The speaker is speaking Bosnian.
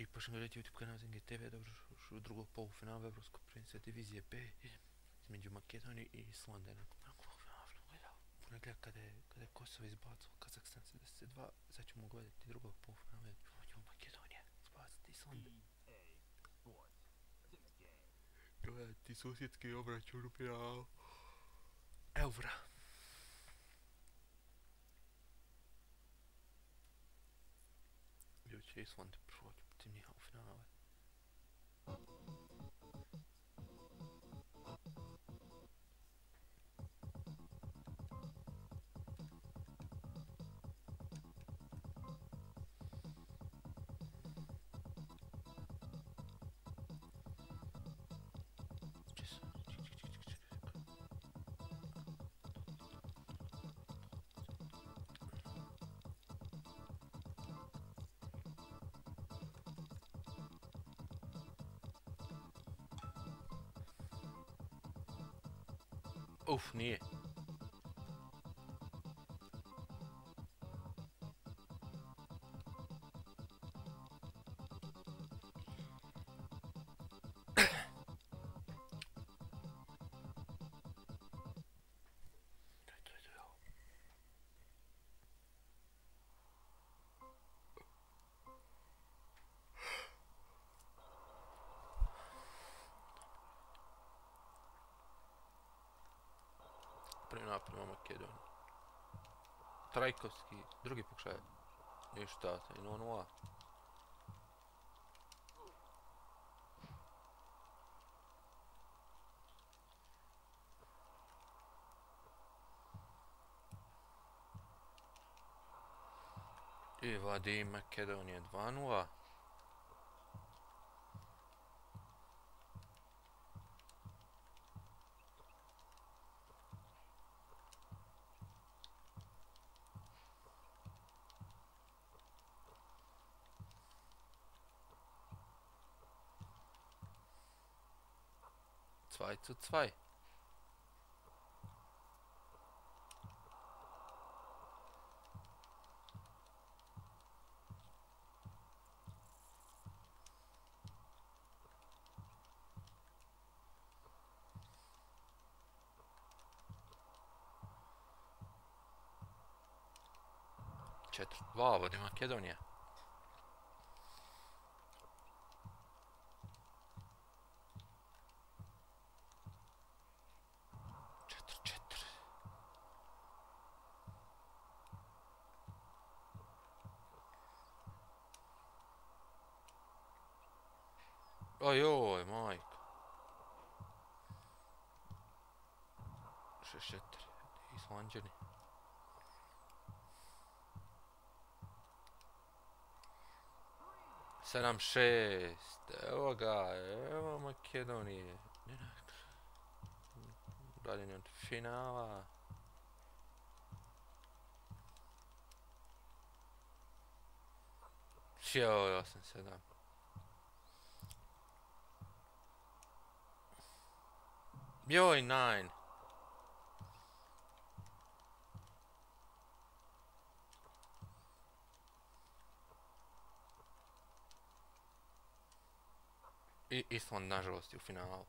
I počnem gledati YouTube kanal za NGTV, dobro, u drugog polufinala Evropskog prvenstva divizije B između Makedonije i Islanda. Ponedjeljak kada je Kosovo izbacilo Kazahstan 72, sad ćemo gledati drugog polufinala između Makedonije izbaciti Islanda. Gledati susjedski obračun u finalu Eura. Gdje će Island proći protiv njih u finale. Uf, nije. Prema Makedoniji. Trajkovski, drugi pokušaj. Ništa, 0-0. I Vadim Makedonije 2-0. Zwei zu zwei. Četiri, dva vodi Makedonija. Ojoj, majko. 6-4, Islanđani. Sedam šest, evo ga, evo Makedonije. Dalje od finala. Joj, 8-7. Joj, 9. I Island nažalost je u finalu.